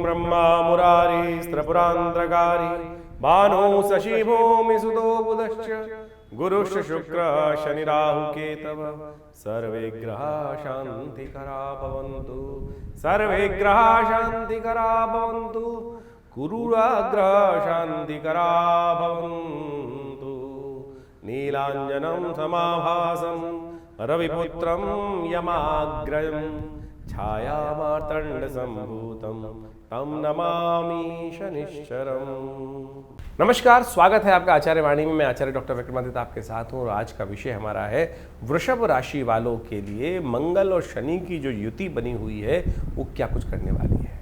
ब्रह्मा मुरारी स्त्रपुरांतकारी भानु शशि भूमि सुतो बुधश्च गुरुश्च शुक्र शनि राहु केतव सर्वे ग्रहा शांतिकरा भवन्तु सर्वे ग्रहा शांतिकरा भवन्तु गुरुराग्रह शांतिकरा भवन्तु नीलांजनं समाभासं रविपुत्रं यमाग्रयं छायामार्तंड संभूतं तम नमामि शनिश्चरम्। नमस्कार, स्वागत है आपका आचार्य वाणी में। मैं आचार्य डॉक्टर विक्रमादित्य आपके साथ हूँ और आज का विषय हमारा है वृषभ राशि वालों के लिए मंगल और शनि की जो युति बनी हुई है वो क्या कुछ करने वाली है।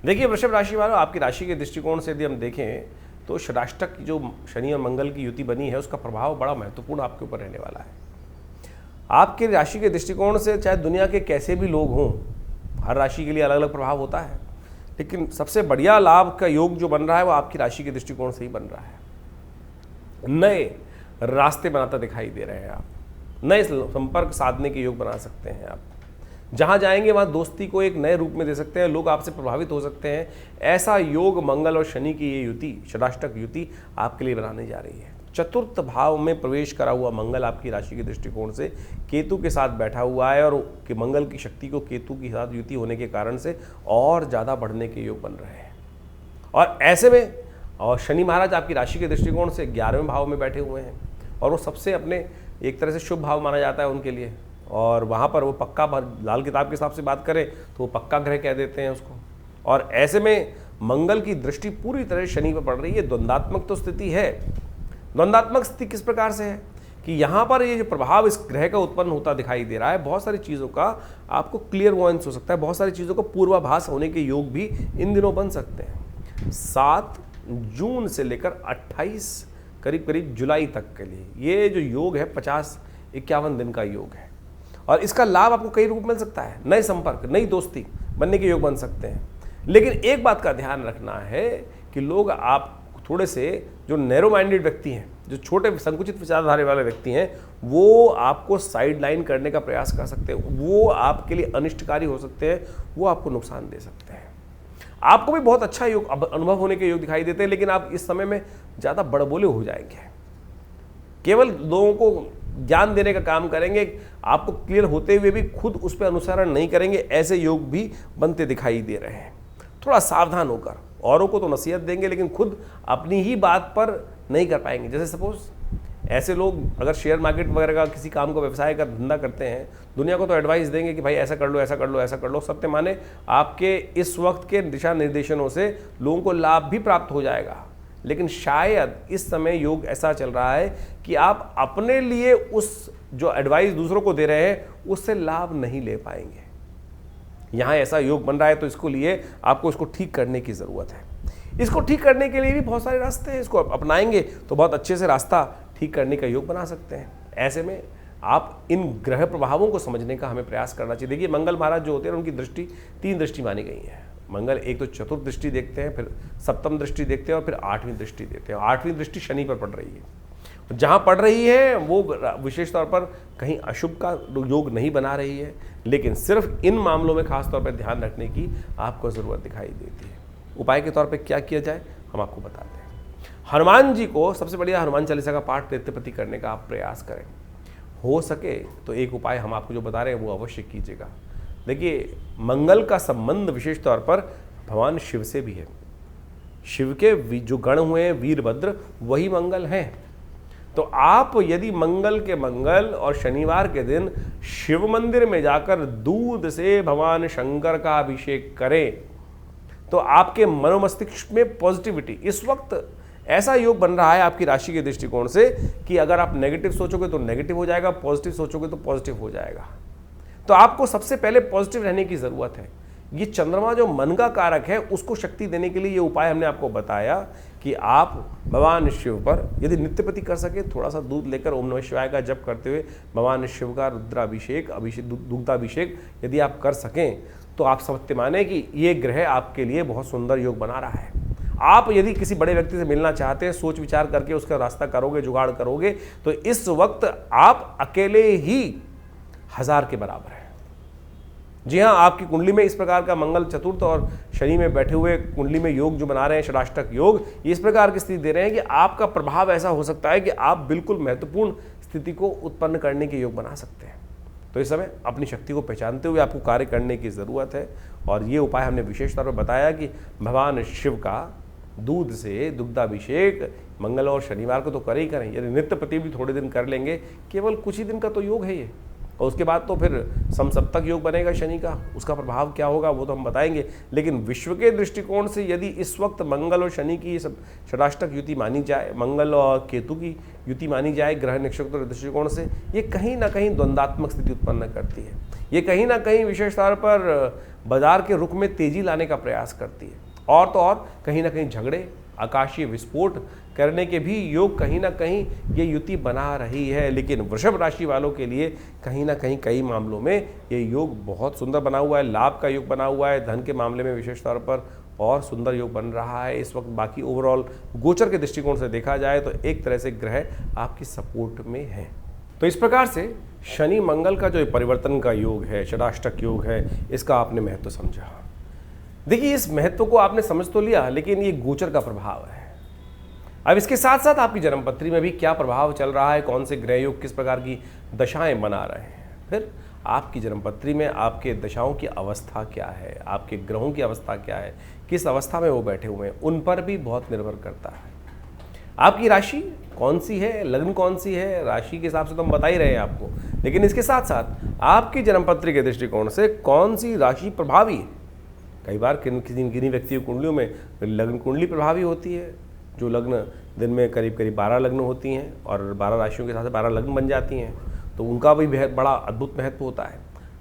देखिए वृषभ राशि वालों, आपकी राशि के दृष्टिकोण से यदि हम देखें तो षडाष्टक की जो शनि और मंगल की युति बनी है उसका प्रभाव बड़ा महत्वपूर्ण आपके ऊपर रहने वाला है। आपकी राशि के दृष्टिकोण से चाहे दुनिया के कैसे भी लोग हों, हर राशि के लिए अलग अलग प्रभाव होता है, लेकिन सबसे बढ़िया लाभ का योग जो बन रहा है वो आपकी राशि के दृष्टिकोण से ही बन रहा है। नए रास्ते बनाता दिखाई दे रहे हैं आप, नए संपर्क साधने के योग बना सकते हैं आप, जहां जाएंगे वहां दोस्ती को एक नए रूप में दे सकते हैं, लोग आपसे प्रभावित हो सकते हैं। ऐसा योग मंगल और शनि की ये युति, षडाष्टक युति आपके लिए बनाने जा रही है। चतुर्थ भाव में प्रवेश करा हुआ मंगल आपकी राशि के दृष्टिकोण से केतु के साथ बैठा हुआ है और कि मंगल की शक्ति को केतु के साथ युति होने के कारण से और ज़्यादा बढ़ने के योग बन रहे हैं। और ऐसे में और शनि महाराज आपकी राशि के दृष्टिकोण से 11वें भाव में बैठे हुए हैं और वो सबसे अपने एक तरह से शुभ भाव माना जाता है उनके लिए, और वहाँ पर वो पक्का लाल किताब के हिसाब से बात करें तो वो पक्का ग्रह कह देते हैं उसको। और ऐसे में मंगल की दृष्टि पूरी तरह शनि पर पड़ रही है। द्वंद्वात्मक तो स्थिति है। द्वंद्वात्मक स्थिति किस प्रकार से है कि यहाँ पर ये जो प्रभाव इस ग्रह का उत्पन्न होता दिखाई दे रहा है, बहुत सारी चीज़ों का आपको क्लियर वॉइंस हो सकता है, बहुत सारी चीज़ों का पूर्वाभास होने के योग भी इन दिनों बन सकते हैं। 7 जून से लेकर 28 करीब जुलाई तक के लिए ये जो योग है 50-51 दिन का योग है और इसका लाभ आपको कई रूप मिल सकता है। नए संपर्क, नई दोस्ती बनने के योग बन सकते हैं। लेकिन एक बात का ध्यान रखना है कि लोग आप थोड़े से जो नैरो माइंडेड व्यक्ति हैं, जो छोटे संकुचित विचारधारा वाले व्यक्ति हैं, वो आपको साइड लाइन करने का प्रयास कर सकते हैं, वो आपके लिए अनिष्टकारी हो सकते हैं, वो आपको नुकसान दे सकते हैं। आपको भी बहुत अच्छा योग अनुभव होने के योग दिखाई देते हैं, लेकिन आप इस समय में ज़्यादा बड़बोले हो जाएंगे। केवल लोगों को ज्ञान देने का काम करेंगे, आपको क्लियर होते हुए भी खुद उस पर अनुसरण नहीं करेंगे। ऐसे योग भी बनते दिखाई दे रहे हैं। थोड़ा सावधान होकर औरों को तो नसीहत देंगे लेकिन खुद अपनी ही बात पर नहीं कर पाएंगे। जैसे सपोज ऐसे लोग अगर शेयर मार्केट वगैरह का किसी काम को व्यवसाय का धंधा करते हैं, दुनिया को तो एडवाइस देंगे कि भाई ऐसा कर लो, ऐसा कर लो, ऐसा कर लो। सत्य माने आपके इस वक्त के दिशा निर्देशनों से लोगों को लाभ भी प्राप्त हो जाएगा, लेकिन शायद इस समय योग ऐसा चल रहा है कि आप अपने लिए उस जो एडवाइस दूसरों को दे रहे हैं उससे लाभ नहीं ले पाएंगे। यहाँ ऐसा योग बन रहा है तो इसको लिए आपको इसको ठीक करने की ज़रूरत है। इसको ठीक करने के लिए भी बहुत सारे रास्ते हैं, इसको अपनाएंगे तो बहुत अच्छे से रास्ता ठीक करने का योग बना सकते हैं। ऐसे में आप इन ग्रह प्रभावों को समझने का हमें प्रयास करना चाहिए। देखिए मंगल महाराज जो होते हैं उनकी दृष्टि 3 दृष्टि मानी गई है। मंगल एक तो चतुर्थ दृष्टि देखते हैं, फिर सप्तम दृष्टि देखते हैं और फिर 8वीं दृष्टि देते हैं। 8वीं दृष्टि शनि पर पड़ रही है। जहाँ पड़ रही है वो विशेष तौर पर कहीं अशुभ का योग नहीं बना रही है, लेकिन सिर्फ इन मामलों में खास तौर पर ध्यान रखने की आपको ज़रूरत दिखाई देती है। उपाय के तौर पे क्या किया जाए हम आपको बताते हैं। हनुमान जी को सबसे बढ़िया हनुमान चालीसा का पाठ नित्य प्रति करने का आप प्रयास करें। हो सके तो एक उपाय हम आपको जो बता रहे हैं वो अवश्य कीजिएगा। देखिए मंगल का संबंध विशेष तौर पर भगवान शिव से भी है। शिव के जो गण हुए हैं वीरभद्र, वही मंगल हैं। तो आप यदि मंगल के मंगल और शनिवार के दिन शिव मंदिर में जाकर दूध से भगवान शंकर का अभिषेक करें तो आपके मनोमस्तिष्क में पॉजिटिविटी, इस वक्त ऐसा योग बन रहा है आपकी राशि के दृष्टिकोण से कि अगर आप नेगेटिव सोचोगे तो नेगेटिव हो जाएगा, पॉजिटिव सोचोगे तो पॉजिटिव हो जाएगा। तो आपको सबसे पहले पॉजिटिव रहने की ज़रूरत है। ये चंद्रमा जो मन का कारक है उसको शक्ति देने के लिए ये उपाय हमने आपको बताया कि आप भगवान शिव पर यदि नित्य प्रति कर सके, थोड़ा सा दूध लेकर ओम नमः शिवाय का जप करते हुए भगवान शिव का रुद्राभिषेक, दुग्धाभिषेक यदि आप कर सकें तो आप सत्य माने कि ये ग्रह आपके लिए बहुत सुंदर योग बना रहा है। आप यदि किसी बड़े व्यक्ति से मिलना चाहते हैं, सोच विचार करके उसका रास्ता करोगे, जुगाड़ करोगे, तो इस वक्त आप अकेले ही 1000 के बराबर है। जी हाँ, आपकी कुंडली में इस प्रकार का मंगल चतुर्थ और शनि में बैठे हुए कुंडली में योग जो बना रहे हैं, षडाष्टक योग, ये इस प्रकार की स्थिति दे रहे हैं कि आपका प्रभाव ऐसा हो सकता है कि आप बिल्कुल महत्वपूर्ण स्थिति को उत्पन्न करने के योग बना सकते हैं। तो इस समय अपनी शक्ति को पहचानते हुए आपको कार्य करने की ज़रूरत है। और ये उपाय हमने विशेष तौर पर बताया कि भगवान शिव का दूध से दुग्धाभिषेक मंगल और शनिवार को तो करें ही करें, यदि नित्य प्रति भी थोड़े दिन कर लेंगे, केवल कुछ ही दिन का तो योग है ये, और उसके बाद तो फिर समसप्तक योग बनेगा शनि का, उसका प्रभाव क्या होगा वो तो हम बताएंगे। लेकिन विश्व के दृष्टिकोण से यदि इस वक्त मंगल और शनि की षडाष्टक युति मानी जाए, मंगल और केतु की युति मानी जाए ग्रह नक्षत्र दृष्टिकोण से, ये कहीं ना कहीं द्वंद्वात्मक स्थिति उत्पन्न करती है। ये कहीं ना कहीं विशेष तौर पर बाजार के रुख में तेजी लाने का प्रयास करती है, और तो और कहीं ना कहीं झगड़े, आकाशीय विस्फोट करने के भी योग कहीं ना कहीं ये युति बना रही है। लेकिन वृषभ राशि वालों के लिए कहीं ना कहीं कई मामलों में ये योग बहुत सुंदर बना हुआ है, लाभ का योग बना हुआ है, धन के मामले में विशेष तौर पर और सुंदर योग बन रहा है इस वक्त। बाकी ओवरऑल गोचर के दृष्टिकोण से देखा जाए तो एक तरह से ग्रह आपकी सपोर्ट में है। तो इस प्रकार से शनि मंगल का जो परिवर्तन का योग है, षडाष्टक योग है, इसका आपने महत्व समझा। देखिए, इस महत्व को आपने समझ तो लिया, लेकिन ये गोचर का प्रभाव है। अब इसके साथ साथ आपकी जन्मपत्री में भी क्या प्रभाव चल रहा है, कौन से ग्रह योग किस प्रकार की दशाएं बना रहे हैं, फिर आपकी जन्मपत्री में आपके दशाओं की अवस्था क्या है, आपके ग्रहों की अवस्था क्या है, किस अवस्था में वो बैठे हुए हैं, उन पर भी बहुत निर्भर करता है। आपकी राशि कौन सी है, लग्न कौन सी है, राशि के हिसाब से तो हम बता ही रहे हैं आपको, लेकिन इसके साथ साथ आपकी जन्मपत्री के दृष्टिकोण से कौन सी राशि प्रभावी है। कई बार किन्हीं व्यक्तियों कुंडलियों में लग्न कुंडली प्रभावी होती है, जो लग्न दिन में करीब 12 लग्न होती हैं और 12 राशियों के साथ 12 लग्न बन जाती हैं, तो उनका भी बड़ा अद्भुत महत्व होता है।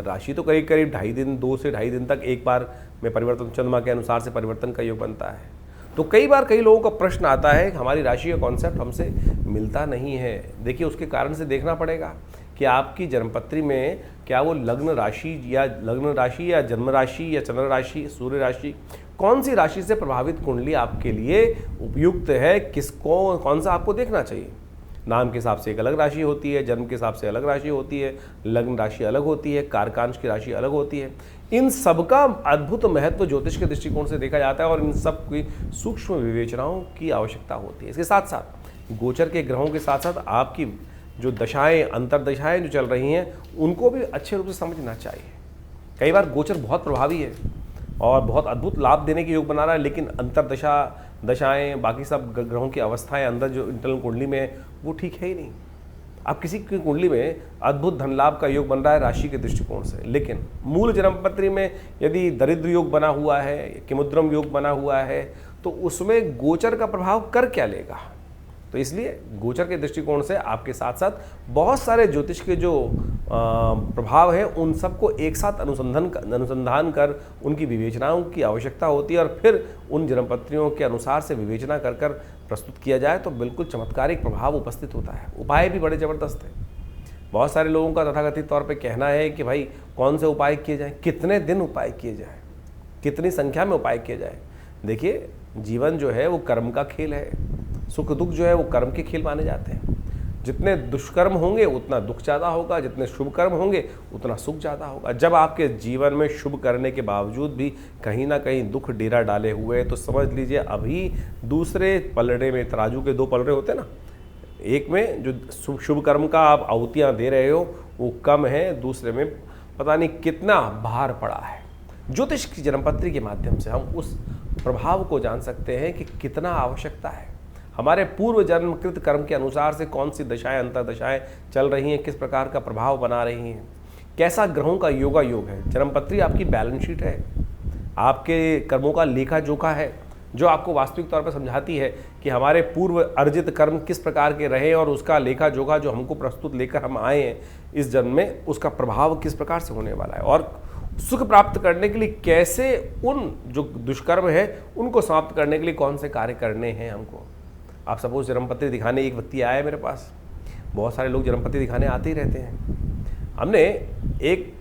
राशि तो करीब 2.5 दिन, 2 से 2.5 दिन तक एक बार में परिवर्तन, चंद्रमा के अनुसार से परिवर्तन का योग बनता है। तो कई बार कई लोगों का प्रश्न आता है कि हमारी राशि का कॉन्सेप्ट हमसे मिलता नहीं है। देखिए, उसके कारण से देखना पड़ेगा कि आपकी जन्मपत्री में क्या वो लग्न राशि या जन्म राशि या चंद्र राशि, सूर्य राशि, कौन सी राशि से प्रभावित कुंडली आपके लिए उपयुक्त है, किसको कौन सा आपको देखना चाहिए। नाम के हिसाब से एक अलग राशि होती है, जन्म के हिसाब से अलग राशि होती है, लग्न राशि अलग होती है, कारकांश की राशि अलग होती है। इन सब का अद्भुत महत्व ज्योतिष के दृष्टिकोण से देखा जाता है और इन सब की सूक्ष्म विवेचनाओं की आवश्यकता होती है। इसके साथ साथ गोचर के ग्रहों के साथ साथ आपकी जो दशाएं, अंतरदशाएं जो चल रही हैं, उनको भी अच्छे रूप से समझना चाहिए। कई बार गोचर बहुत प्रभावी है और बहुत अद्भुत लाभ देने के योग बना रहा है, लेकिन अंतरदशा, दशाएं, बाकी सब ग्रहों की अवस्थाएं अंदर जो इंटरनल कुंडली में है वो ठीक है ही नहीं। अब किसी की कुंडली में अद्भुत धन लाभ का योग बन रहा है राशि के दृष्टिकोण से, लेकिन मूल जन्मपत्री में यदि दरिद्र योग बना हुआ है, किमुद्रम योग बना हुआ है, तो उसमें गोचर का प्रभाव कर क्या लेगा। तो इसलिए गोचर के दृष्टिकोण से आपके साथ साथ बहुत सारे ज्योतिष के जो प्रभाव हैं, उन सबको एक साथ अनुसंधान कर उनकी विवेचनाओं की आवश्यकता होती है और फिर उन जन्मपत्रियों के अनुसार से विवेचना कर कर प्रस्तुत किया जाए तो बिल्कुल चमत्कारिक प्रभाव उपस्थित होता है। उपाय भी बड़े ज़बरदस्त हैं। बहुत सारे लोगों का तथाकथित तौर पे कहना है कि भाई कौन से उपाय किए जाएँ, कितने दिन उपाय किए जाए, कितनी संख्या में उपाय किए जाए। देखिए, जीवन जो है वो कर्म का खेल है, सुख दुख जो है वो कर्म के खेल माने जाते हैं। जितने दुष्कर्म होंगे उतना दुख ज़्यादा होगा, जितने शुभ कर्म होंगे उतना सुख ज़्यादा होगा। जब आपके जीवन में शुभ करने के बावजूद भी कहीं ना कहीं दुख डेरा डाले हुए, तो समझ लीजिए अभी दूसरे पलड़े में, तराजू के 2 पलड़े होते हैं ना, एक में जो शुभ कर्म का आप आहुतियाँ दे रहे हो वो कम है, दूसरे में पता नहीं कितना भार पड़ा है। ज्योतिष की जन्मपत्री के माध्यम से हम उस प्रभाव को जान सकते हैं कि कितना आवश्यकता है। हमारे पूर्व जन्मकृत कर्म के अनुसार से कौन सी दशाएं, अंतरदशाएं चल रही हैं, किस प्रकार का प्रभाव बना रही हैं, कैसा ग्रहों का योगा योग है। जन्मपत्री आपकी बैलेंस शीट है, आपके कर्मों का लेखा जोखा है, जो आपको वास्तविक तौर पर समझाती है कि हमारे पूर्व अर्जित कर्म किस प्रकार के रहे और उसका लेखा जोखा जो हमको प्रस्तुत लेकर हम आए हैं इस जन्म में, उसका प्रभाव किस प्रकार से होने वाला है और सुख प्राप्त करने के लिए कैसे उन जो दुष्कर्म है उनको समाप्त करने के लिए कौन से कार्य करने हैं हमको। आप सपोज जन्मपत्री दिखाने एक व्यक्ति आया है मेरे पास, बहुत सारे लोग जन्मपत्री दिखाने आते ही रहते हैं। हमने एक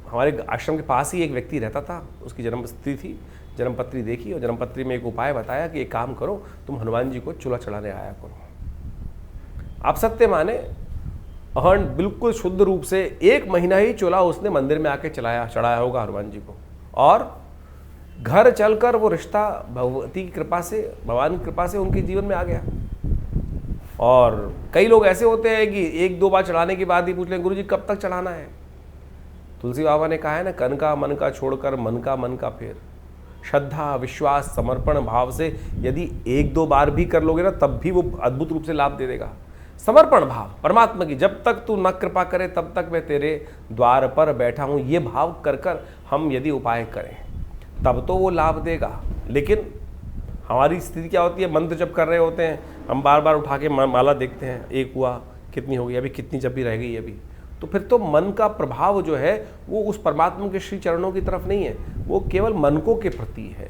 हमारे आश्रम के पास ही एक व्यक्ति रहता था, उसकी जन्मपत्री थी, जन्मपत्री देखी और जन्मपत्री में एक उपाय बताया कि एक काम करो, तुम हनुमान जी को चूल्हा चढ़ाने आया करो। आप सत्य माने, और बिल्कुल शुद्ध रूप से 1 महीना ही चोला उसने मंदिर में आके चढ़ाया होगा हनुमान जी को, और घर चलकर वो रिश्ता भगवती की कृपा से, भगवान की कृपा से उनके जीवन में आ गया। और कई लोग ऐसे होते हैं कि 1-2 बार चढ़ाने के बाद ही पूछ लें गुरु जी कब तक चढ़ाना है। तुलसी बाबा ने कहा है ना, कन का मन का छोड़कर मन का फेर। श्रद्धा, विश्वास, समर्पण भाव से यदि 1-2 बार भी कर लोगे ना, तब भी वो अद्भुत रूप से लाभ दे देगा। समर्पण भाव परमात्मा की, जब तक तू न कृपा करे तब तक मैं तेरे द्वार पर बैठा हूं, ये भाव कर कर हम यदि उपाय करें तब तो वो लाभ देगा। लेकिन हमारी स्थिति क्या होती है, मंत्र जब कर रहे होते हैं, हम बार बार उठा के माला देखते हैं, 1 हुआ, कितनी हो गई, अभी कितनी जब भी रह गई अभी, तो फिर तो मन का प्रभाव जो है वो उस परमात्मा के श्री चरणों की तरफ नहीं है, वो केवल मनकों के प्रति है।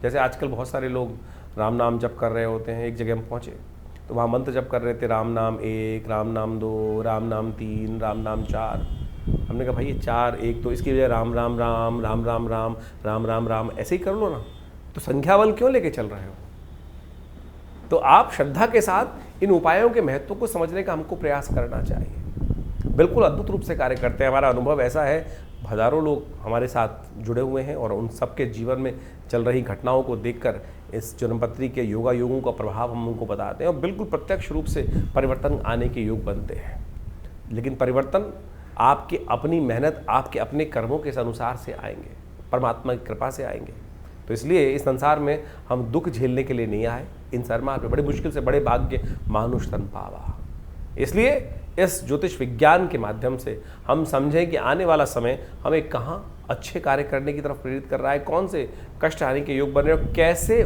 जैसे आजकल बहुत सारे लोग राम नाम जप कर रहे होते हैं, एक जगह हम पहुँचे तो वहाँ मंत्र जप कर रहे थे, राम नाम 1, राम नाम 2, राम नाम 3, राम नाम 4। हमने कहा भाई ये 4, 1 तो इसकी वजह राम राम राम राम राम राम राम राम राम ऐसे ही कर लो ना, तो संख्या बल क्यों लेके चल रहे हो। तो आप श्रद्धा के साथ इन उपायों के महत्व को समझने का हमको प्रयास करना चाहिए। बिल्कुल अद्भुत रूप से कार्य करते हैं। हमारा अनुभव ऐसा है, हजारों लोग हमारे साथ जुड़े हुए हैं और उन सबके जीवन में चल रही घटनाओं को देखकर इस जन्मपत्री के योगा योगों का प्रभाव हम उनको बताते हैं और बिल्कुल प्रत्यक्ष रूप से परिवर्तन आने के योग बनते हैं। लेकिन परिवर्तन आपकी अपनी मेहनत, आपके अपने कर्मों के अनुसार से आएंगे, परमात्मा की कृपा से आएंगे। तो इसलिए इस संसार में हम दुख झेलने के लिए नहीं आए, इन सरमार में बड़ी मुश्किल से बड़े भाग्य मानुष तन पावा। इसलिए इस ज्योतिष विज्ञान के माध्यम से हम समझें कि आने वाला समय हमें कहाँ अच्छे कार्य करने की तरफ प्रेरित कर रहा है, कौन से कष्ट आने के योग बन रहे हैं, कैसे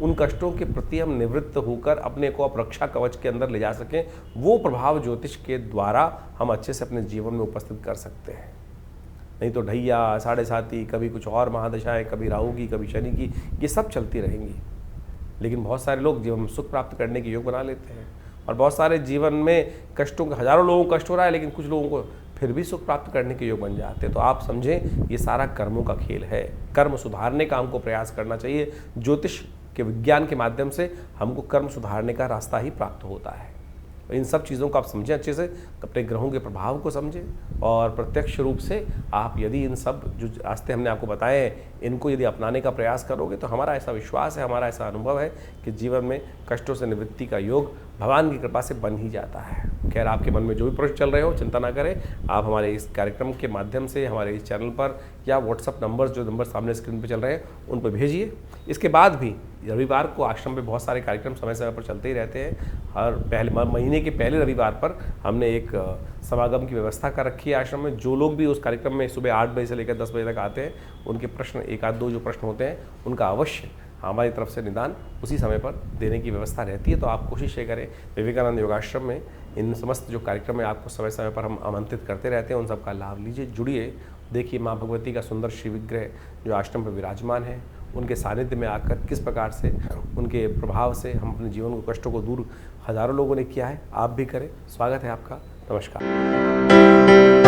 उन कष्टों के प्रति हम निवृत्त होकर अपने को रक्षा कवच के अंदर ले जा सकें। वो प्रभाव ज्योतिष के द्वारा हम अच्छे से अपने जीवन में उपस्थित कर सकते हैं। नहीं तो ढैया, साढ़े साती, कभी कुछ और महादशाएं, कभी राहु की, कभी शनि की, ये सब चलती रहेंगी। लेकिन बहुत सारे लोग जीवन में सुख प्राप्त करने के योग बना लेते हैं और बहुत सारे जीवन में कष्टों के, हजारों लोगों को कष्ट हो रहा है लेकिन कुछ लोगों को फिर भी सुख प्राप्त करने के योग बन जाते हैं। तो आप समझें ये सारा कर्मों का खेल है। कर्म सुधारने का हमको प्रयास करना चाहिए। ज्योतिष के विज्ञान के माध्यम से हमको कर्म सुधारने का रास्ता ही प्राप्त होता है। इन सब चीज़ों को आप समझें अच्छे से, अपने ग्रहों के प्रभाव को समझें और प्रत्यक्ष रूप से आप यदि इन सब जो रास्ते हमने आपको बताए हैं इनको यदि अपनाने का प्रयास करोगे तो हमारा ऐसा विश्वास है, हमारा ऐसा अनुभव है कि जीवन में कष्टों से निवृत्ति का योग भगवान की कृपा से बन ही जाता है। खैर, आपके मन में जो भी प्रश्न चल रहे हो चिंता ना करें, आप हमारे इस कार्यक्रम के माध्यम से हमारे इस चैनल पर या व्हाट्सअप नंबर, जो नंबर सामने स्क्रीन पर चल रहे हैं, उन पर भेजिए। इसके बाद भी रविवार को आश्रम पे बहुत सारे कार्यक्रम समय समय पर चलते ही रहते हैं। हर महीने के पहले रविवार पर हमने एक समागम की व्यवस्था कर रखी है आश्रम में। जो लोग भी उस कार्यक्रम में सुबह 8 बजे से लेकर 10 बजे तक आते हैं, उनके प्रश्न, 1-2 जो प्रश्न होते हैं उनका अवश्य हमारी तरफ से निदान उसी समय पर देने की व्यवस्था रहती है। तो आप कोशिश ये करें, विवेकानंद योगाश्रम में इन समस्त जो कार्यक्रम है आपको समय समय पर हम आमंत्रित करते रहते हैं, उन सब का लाभ लीजिए, जुड़िए। देखिए माँ भगवती का सुंदर श्री विग्रह जो आश्रम पर विराजमान है, उनके सानिध्य में आकर किस प्रकार से उनके प्रभाव से हम अपने जीवन को, कष्टों को दूर हजारों लोगों ने किया है, आप भी करें। स्वागत है आपका। नमस्कार।